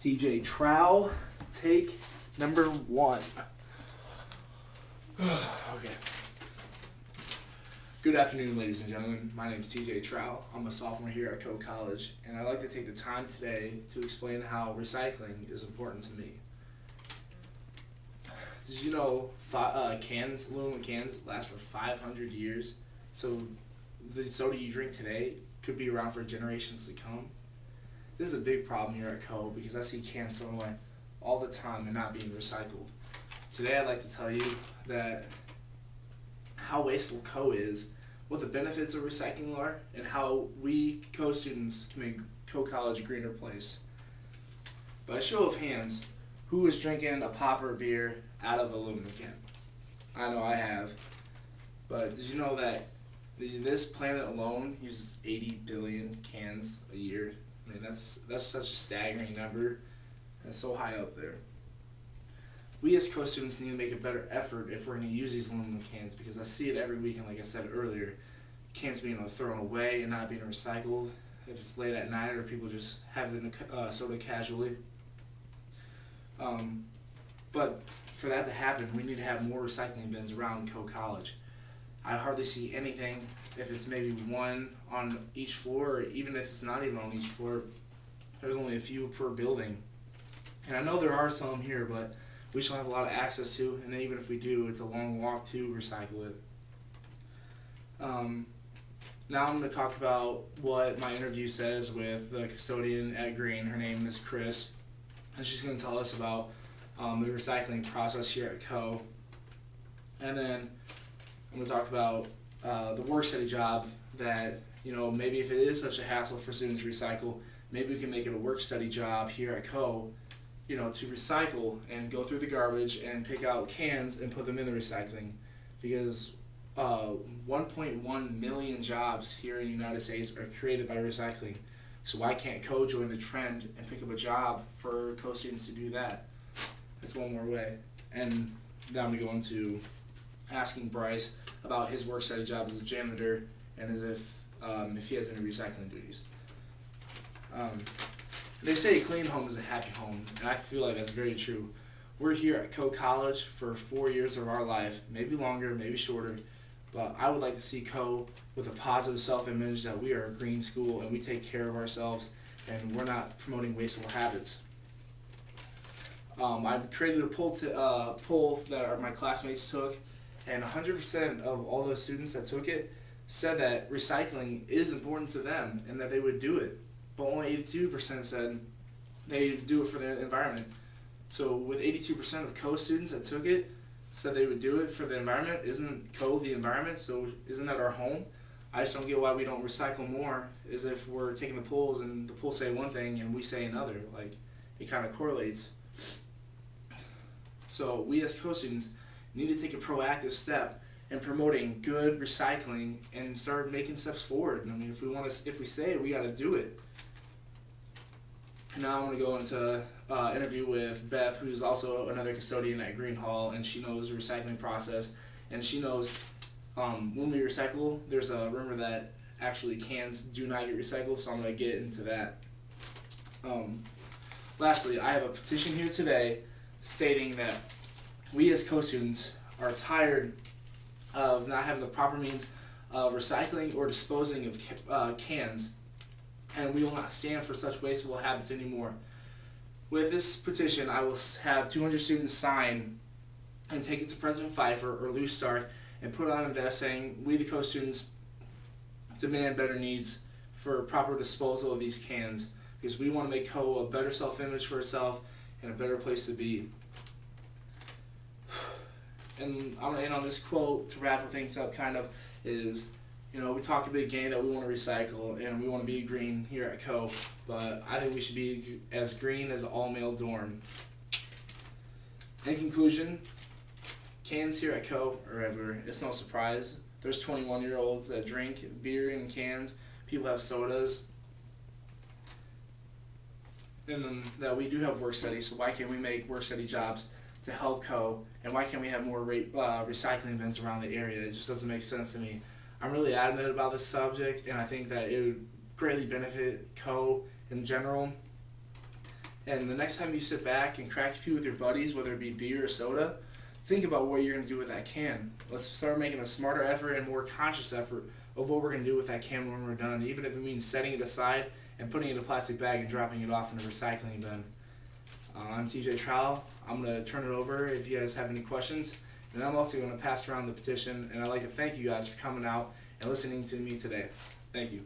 TJ Trowell, take number 1. Okay. Good afternoon, ladies and gentlemen. My name is TJ Trowell. I'm a sophomore here at Coe College, and I'd like to take the time today to explain how recycling is important to me. Did you know aluminum cans last for 500 years? So the soda you drink today could be around for generations to come. This is a big problem here at Coe because I see cans thrown away all the time and not being recycled. Today I'd like to tell you that how wasteful Coe is, what the benefits of recycling are, and how we Coe students can make Coe College a greener place. By a show of hands, who is drinking a pop or beer out of an aluminum can? I know I have. But did you know that this planet alone uses 80 billion cans a year? I mean, that's such a staggering number. That's so high up there. We as Coe students need to make a better effort if we're going to use these aluminum cans, because I see it every week, and like I said earlier, cans being thrown away and not being recycled if it's late at night or people just have it in a soda casually. But for that to happen, we need to have more recycling bins around Coe College. I hardly see anything. If it's maybe one on each floor, or even if it's not even on each floor, there's only a few per building. And I know there are some here, but we just don't have a lot of access to, and even if we do, it's a long walk to recycle it. Now I'm going to talk about what my interview says with the custodian at Green. Her name is Chris, and she's going to tell us about the recycling process here at Coe. And then I'm going to talk about the work study job that, maybe if it is such a hassle for students to recycle, maybe we can make it a work study job here at Coe, to recycle and go through the garbage and pick out cans and put them in the recycling. Because 1.1 million jobs here in the United States are created by recycling. So why can't Coe join the trend and pick up a job for Coe students to do that? That's one more way. And now I'm going to go into asking Bryce about his work study job as a janitor and as if he has any recycling duties. They say a clean home is a happy home, and I feel like that's very true. We're here at Coe College for 4 years of our life, maybe longer, maybe shorter, but I would like to see Coe with a positive self-image that we are a green school and we take care of ourselves and we're not promoting wasteful habits. I created a poll that my classmates took, and 100% of all the students that took it said that recycling is important to them and that they would do it. But only 82% said they do it for the environment. So with 82% of Coe students that took it said they would do it for the environment, isn't Coe the environment? So isn't that our home? I just don't get why we don't recycle more, as if we're taking the polls and the polls say one thing and we say another. Like, it kind of correlates. So we as Coe students need to take a proactive step in promoting good recycling and start making steps forward. I mean, if we say it, we got to do it. Now I'm going to go into an interview with Beth, who's also another custodian at Green Hall, and she knows the recycling process, and she knows when we recycle, there's a rumor that actually cans do not get recycled, so I'm going to get into that. Lastly, I have a petition here today stating that we as Coe students are tired of not having the proper means of recycling or disposing of cans, and we will not stand for such wasteful habits anymore. With this petition, I will have 200 students sign and take it to President Pfeiffer or Lou Stark and put it on a desk saying, we the Coe students demand better needs for proper disposal of these cans, because we want to make Coe a better self-image for itself and a better place to be. And I'm going to end on this quote to wrap things up is, we talk a big game that we want to recycle and we want to be green here at Coe, but I think we should be as green as an all-male dorm. In conclusion, cans here at Coe are everywhere. It's no surprise. There's 21-year-olds that drink beer in cans. People have sodas. And then that we do have work studies, so why can't we make work study jobs to help Coe, and why can't we have more recycling bins around the area? It just doesn't make sense to me. I'm really adamant about this subject, and I think that it would greatly benefit Coe in general. And the next time you sit back and crack a few with your buddies, whether it be beer or soda, think about what you're going to do with that can. Let's start making a smarter effort and more conscious effort of what we're going to do with that can when we're done, even if it means setting it aside and putting it in a plastic bag and dropping it off in a recycling bin. I'm TJ Trowell. I'm going to turn it over if you guys have any questions. And I'm also going to pass around the petition, and I'd like to thank you guys for coming out and listening to me today. Thank you.